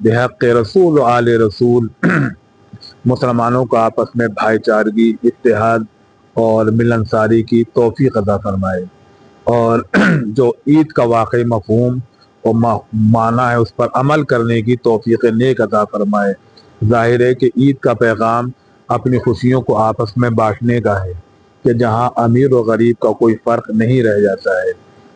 بحق رسول و آل رسول مسلمانوں کو آپس میں بھائی چارگی، اتحاد اور ملنساری کی توفیق عطا فرمائے، اور جو عید کا واقعی مفہوم اور معنی ہے اس پر عمل کرنے کی توفیق نیک عطا فرمائے۔ ظاہر ہے کہ عید کا پیغام اپنی خوشیوں کو آپس میں بانٹنے کا ہے، کہ جہاں امیر و غریب کا کوئی فرق نہیں رہ جاتا ہے۔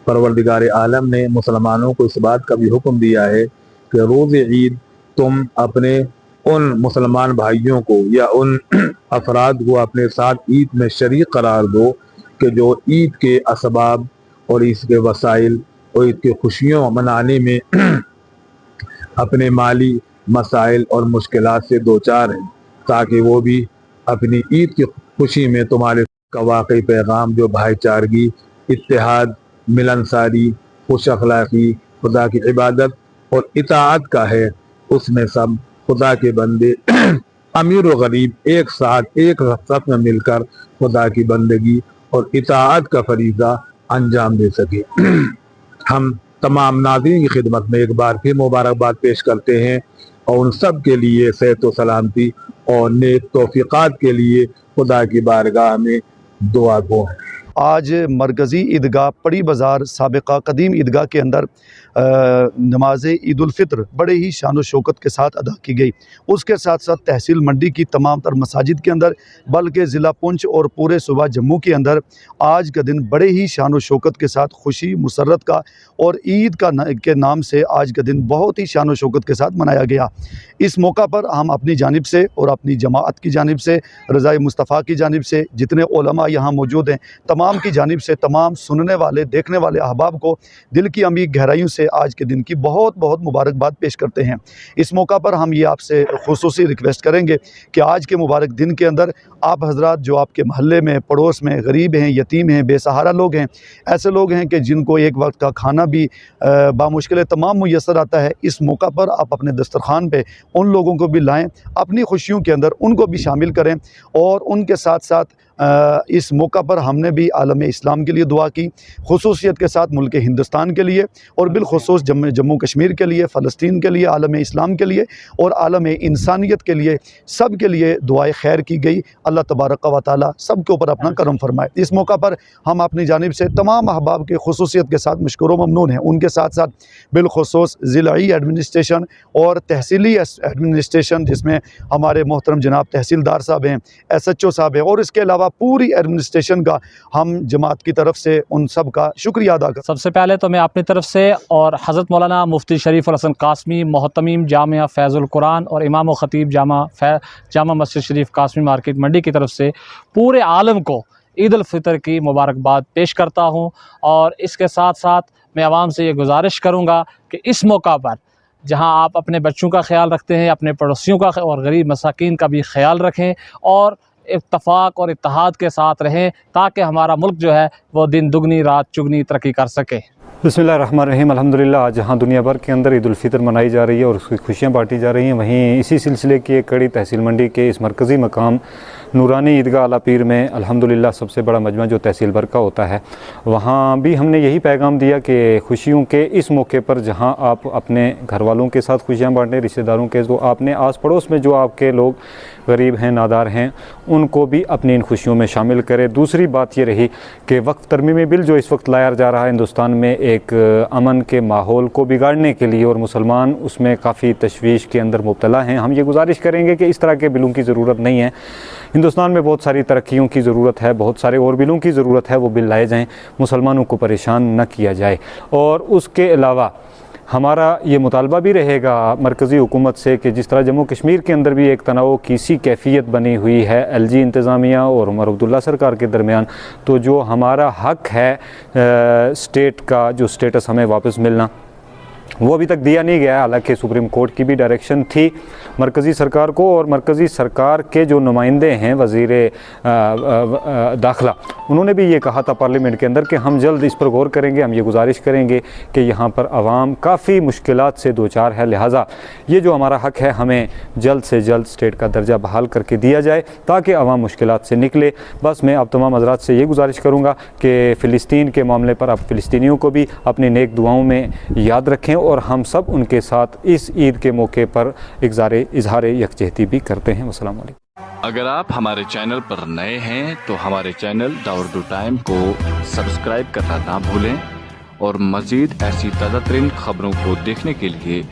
پروردگار عالم نے مسلمانوں کو اس بات کا بھی حکم دیا ہے کہ روز عید تم اپنے ان مسلمان بھائیوں کو یا ان افراد کو اپنے ساتھ عید میں شریک قرار دو کہ جو عید کے اسباب اور اس کے وسائل اور عید کی خوشیوں منانے میں اپنے مالی مسائل اور مشکلات سے دوچار ہیں، تاکہ وہ بھی اپنی عید کی خوشی میں تمہارے کا واقعی پیغام جو بھائی چارگی، اتحاد، ملنساری، خوش اخلاقی، خدا کی عبادت اور اطاعت کا ہے، اس میں سب خدا کے بندے امیر و غریب ایک ساتھ ایک صف میں مل کر خدا کی بندگی اور اطاعت کا فریضہ انجام دے سکے۔ ہم تمام ناظرین کی خدمت میں ایک بار پھر مبارکباد پیش کرتے ہیں، اور ان سب کے لیے صحت و سلامتی اور نیک توفیقات کے لیے خدا کی بارگاہ میں دعا گو ہیں۔ آج مرکزی عیدگاہ پڑی بازار سابقہ قدیم عیدگاہ کے اندر نماز عید الفطر بڑے ہی شان و شوکت کے ساتھ ادا کی گئی۔ اس کے ساتھ ساتھ تحصیل منڈی کی تمام تر مساجد کے اندر، بلکہ ضلع پونچھ اور پورے صوبہ جموں کے اندر آج کا دن بڑے ہی شان و شوکت کے ساتھ خوشی مسرت کا اور عید کے نام سے آج کا دن بہت ہی شان و شوکت کے ساتھ منایا گیا۔ اس موقع پر ہم اپنی جانب سے اور اپنی جماعت کی جانب سے، رضائے مصطفیٰ کی جانب سے، جتنے علماء یہاں موجود ہیں تمام کی جانب سے، تمام سننے والے دیکھنے والے احباب کو دل کی عمیق گہرائیوں سے آج کے دن کی بہت بہت مبارکباد پیش کرتے ہیں۔ اس موقع پر ہم یہ آپ سے خصوصی ریکویسٹ کریں گے کہ آج کے مبارک دن کے اندر آپ حضرات جو آپ کے محلے میں، پڑوس میں غریب ہیں، یتیم ہیں، بے سہارا لوگ ہیں، ایسے لوگ ہیں کہ جن کو ایک وقت کا کھانا بھی بامشکل تمام میسر آتا ہے، اس موقع پر آپ اپنے دسترخوان پہ ان لوگوں کو بھی لائیں، اپنی خوشیوں کے اندر ان کو بھی شامل کریں، اور ان کے ساتھ ساتھ اس موقع پر ہم نے بھی عالم اسلام کے لیے دعا کی، خصوصیت کے ساتھ ملک ہندوستان کے لیے، اور بالخصوص جموں کشمیر کے لیے، فلسطین کے لیے، عالم اسلام کے لیے اور عالم انسانیت کے لیے، سب کے لیے دعائے خیر کی گئی۔ اللہ تبارک و تعالیٰ سب کے اوپر اپنا کرم فرمائے۔ اس موقع پر ہم اپنی جانب سے تمام احباب کے خصوصیت کے ساتھ مشکور و ممنون ہیں۔ ان کے ساتھ ساتھ بالخصوص ضلعی ایڈمنسٹریشن اور تحصیلی ایڈمنسٹریشن، جس میں ہمارے محترم جناب تحصیلدار صاحب ہیں، SHO صاحب ہیں، اور اس کے علاوہ پوری ایڈمنسٹریشن کا ہم جماعت کی طرف سے ان سب کا شکریہ ادا کرتے ہیں۔ سب سے پہلے تو میں اپنی طرف سے اور حضرت مولانا مفتی شریف الحسن قاسمی، محتمیم جامعہ فیض القرآن اور امام و خطیب جامع مسجد شریف قاسمی مارکیٹ منڈی کی طرف سے پورے عالم کو عید الفطر کی مبارکباد پیش کرتا ہوں، اور اس کے ساتھ ساتھ میں عوام سے یہ گزارش کروں گا کہ اس موقع پر جہاں آپ اپنے بچوں کا خیال رکھتے ہیں، اپنے پڑوسیوں کا اور غریب مساکین کا بھی خیال رکھیں، اور اتفاق اور اتحاد کے ساتھ رہیں، تاکہ ہمارا ملک جو ہے وہ دن دگنی رات چگنی ترقی کر سکے۔ بسم اللہ الرحمن الرحیم۔ الحمدللہ آج جہاں دنیا بھر کے اندر عید الفطر منائی جا رہی ہے اور اس کی خوشیاں بانٹی جا رہی ہیں، وہیں اسی سلسلے کی ایک کڑی تحصیل منڈی کے اس مرکزی مقام نورانی عیدگاہ اعلیٰ پیر میں الحمدللہ سب سے بڑا مجمع جو تحصیل بھر کا ہوتا ہے، وہاں بھی ہم نے یہی پیغام دیا کہ خوشیوں کے اس موقع پر جہاں آپ اپنے گھر والوں کے ساتھ خوشیاں بانٹیں، رشتہ داروں کے، تو آپ نے آس پڑوس میں جو آپ کے لوگ غریب ہیں، نادار ہیں، ان کو بھی اپنی ان خوشیوں میں شامل کرے۔ دوسری بات یہ رہی کہ وقت ترمیمی بل جو اس وقت لایا جا رہا ہے ہندوستان میں ایک امن کے ماحول کو بگاڑنے کے لیے، اور مسلمان اس میں کافی تشویش کے اندر مبتلا ہیں، ہم یہ گزارش کریں گے کہ اس طرح کے بلوں کی ضرورت نہیں ہے۔ ہندوستان میں بہت ساری ترقیوں کی ضرورت ہے، بہت سارے اور بلوں کی ضرورت ہے، وہ بل لائے جائیں، مسلمانوں کو پریشان نہ کیا جائے۔ اور اس کے علاوہ ہمارا یہ مطالبہ بھی رہے گا مرکزی حکومت سے کہ جس طرح جموں کشمیر کے اندر بھی ایک تنوع کی سی کیفیت بنی ہوئی ہے LG انتظامیہ اور عمر عبداللہ سرکار کے درمیان، تو جو ہمارا حق ہے اسٹیٹ کا جو اسٹیٹس ہمیں واپس ملنا، وہ ابھی تک دیا نہیں گیا ہے۔ حالانکہ سپریم کورٹ کی بھی ڈائریکشن تھی مرکزی سرکار کو، اور مرکزی سرکار کے جو نمائندے ہیں وزیر داخلہ، انہوں نے بھی یہ کہا تھا پارلیمنٹ کے اندر کہ ہم جلد اس پر غور کریں گے، ہم یہ گزارش کریں گے کہ یہاں پر عوام کافی مشکلات سے دوچار ہے، لہٰذا یہ جو ہمارا حق ہے ہمیں جلد سے جلد اسٹیٹ کا درجہ بحال کر کے دیا جائے تاکہ عوام مشکلات سے نکلے۔ بس میں آپ تمام حضرات سے یہ گزارش کروں گا کہ فلسطین کے معاملے پر آپ فلسطینیوں کو بھی اپنی نیک دعاؤں میں یاد رکھیں، اور ہم سب ان کے ساتھ اس عید کے موقع پر اظہار یکجہتی بھی کرتے ہیں۔ السلام علیکم۔ اگر آپ ہمارے چینل پر نئے ہیں تو ہمارے چینل دا اردو ٹائم کو سبسکرائب کرنا نہ بھولیں، اور مزید ایسی تازہ ترین خبروں کو دیکھنے کے لیے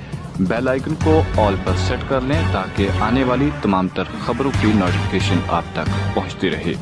بیل آئیکن کو آل پر سیٹ کر لیں تاکہ آنے والی تمام تر خبروں کی نوٹیفیکیشن آپ تک پہنچتی رہے۔